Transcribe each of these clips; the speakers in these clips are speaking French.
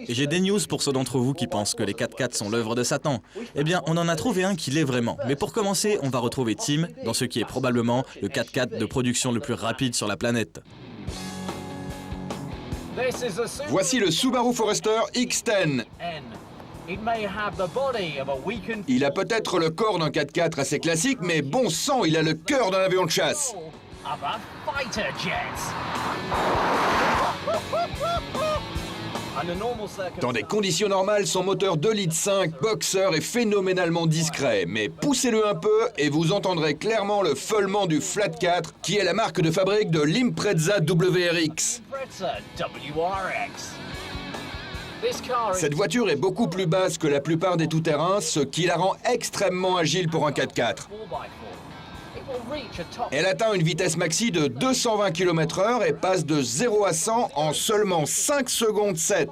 Et j'ai des news pour ceux d'entre vous qui pensent que les 4x4 sont l'œuvre de Satan. Eh bien, on en a trouvé un qui l'est vraiment. Mais pour commencer, on va retrouver Tim dans ce qui est probablement le 4x4 de production le plus rapide sur la planète. Voici le Subaru Forester X10. Il a peut-être le corps d'un 4x4 assez classique, mais bon sang, il a le cœur d'un avion de chasse. Dans des conditions normales, son moteur 2,5 litres Boxer est phénoménalement discret, mais poussez-le un peu et vous entendrez clairement le feulement du Flat 4, qui est la marque de fabrique de l'Impreza WRX. Cette voiture est beaucoup plus basse que la plupart des tout-terrains, ce qui la rend extrêmement agile pour un 4x4. Elle atteint une vitesse maxi de 220 km/h et passe de 0 à 100 en seulement 5 secondes 7.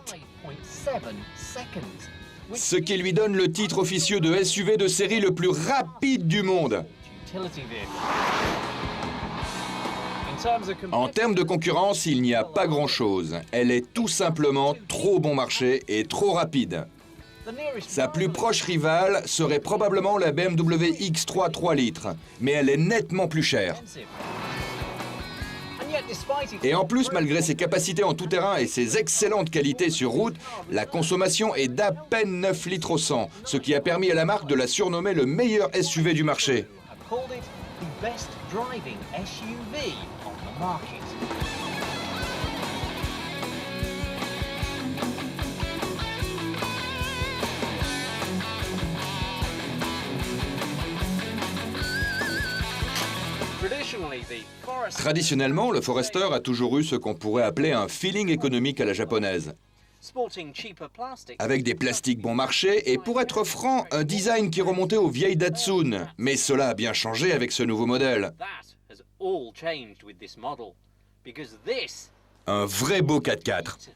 Ce qui lui donne le titre officieux de SUV de série le plus rapide du monde. En termes de concurrence, il n'y a pas grand-chose. Elle est tout simplement trop bon marché et trop rapide. Sa plus proche rivale serait probablement la BMW X3 3 litres, mais elle est nettement plus chère. Et en plus, malgré ses capacités en tout-terrain et ses excellentes qualités sur route, la consommation est d'à peine 9 litres au 100, ce qui a permis à la marque de la surnommer le meilleur SUV du marché. Traditionnellement, le Forester a toujours eu ce qu'on pourrait appeler un feeling économique à la japonaise. Avec des plastiques bon marché et, pour être franc, un design qui remontait aux vieilles Datsun. Mais cela a bien changé avec ce nouveau modèle. Un vrai beau 4x4.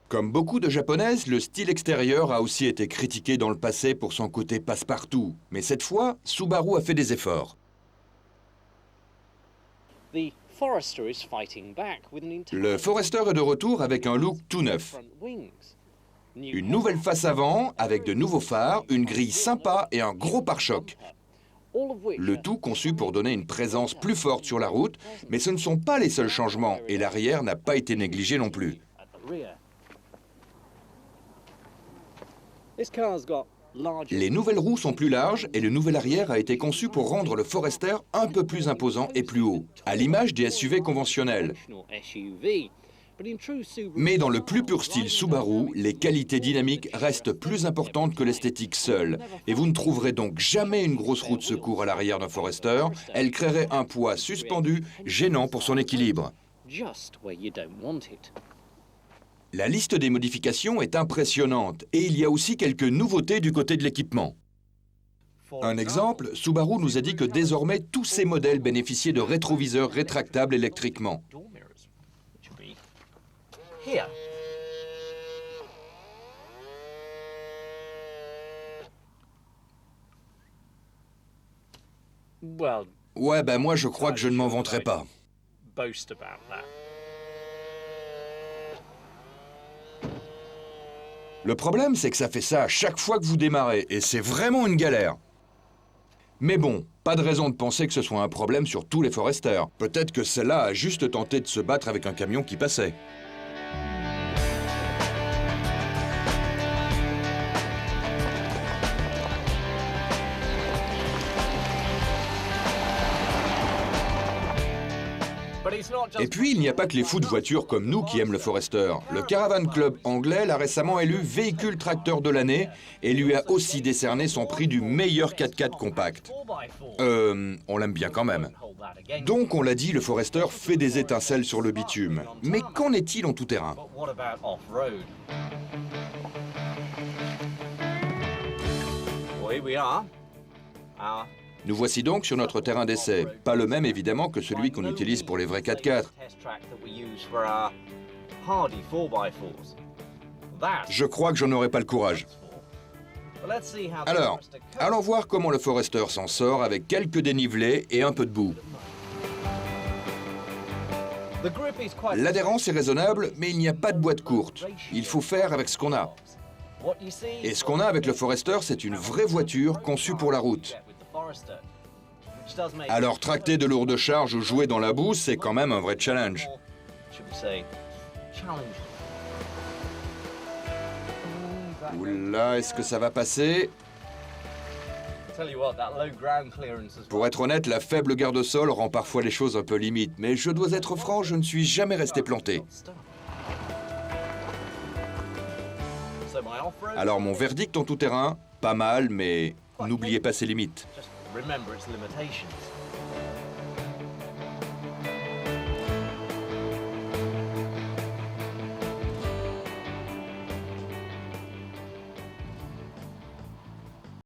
Comme beaucoup de japonaises, le style extérieur a aussi été critiqué dans le passé pour son côté passe-partout. Mais cette fois, Subaru a fait des efforts. Le Forester est de retour avec un look tout neuf. Une nouvelle face avant, avec de nouveaux phares, une grille sympa et un gros pare-choc. Le tout conçu pour donner une présence plus forte sur la route, mais ce ne sont pas les seuls changements, et l'arrière n'a pas été négligé non plus. Les nouvelles roues sont plus larges et le nouvel arrière a été conçu pour rendre le Forester un peu plus imposant et plus haut, à l'image des SUV conventionnels. Mais dans le plus pur style Subaru, les qualités dynamiques restent plus importantes que l'esthétique seule. Et vous ne trouverez donc jamais une grosse roue de secours à l'arrière d'un Forester. Elle créerait un poids suspendu gênant pour son équilibre. La liste des modifications est impressionnante et il y a aussi quelques nouveautés du côté de l'équipement. Un exemple, Subaru nous a dit que désormais tous ses modèles bénéficiaient de rétroviseurs rétractables électriquement. Ouais, ben moi je crois que je ne m'en vanterai pas. Le problème, c'est que ça fait ça à chaque fois que vous démarrez, et c'est vraiment une galère. Mais bon, pas de raison de penser que ce soit un problème sur tous les Forester. Peut-être que celle-là a juste tenté de se battre avec un camion qui passait. Et puis, il n'y a pas que les fous de voitures comme nous qui aiment le Forester. Le Caravan Club anglais l'a récemment élu véhicule tracteur de l'année et lui a aussi décerné son prix du meilleur 4x4 compact. On l'aime bien quand même. Donc, on l'a dit, le Forester fait des étincelles sur le bitume. Mais qu'en est-il en tout-terrain ? Nous voici donc sur notre terrain d'essai. Pas le même évidemment que celui qu'on utilise pour les vrais 4x4. Je crois que j'en aurai pas le courage. Alors, allons voir comment le Forester s'en sort avec quelques dénivelés et un peu de boue. L'adhérence est raisonnable, mais il n'y a pas de boîte courte. Il faut faire avec ce qu'on a. Et ce qu'on a avec le Forester, c'est une vraie voiture conçue pour la route. Alors tracter de lourdes charges ou jouer dans la boue, c'est quand même un vrai challenge. Oula, est-ce que ça va passer? Pour être honnête, la faible garde-sol rend parfois les choses un peu limites, mais je dois être franc, je ne suis jamais resté planté. Alors mon verdict en tout terrain, pas mal, mais n'oubliez pas ses limites.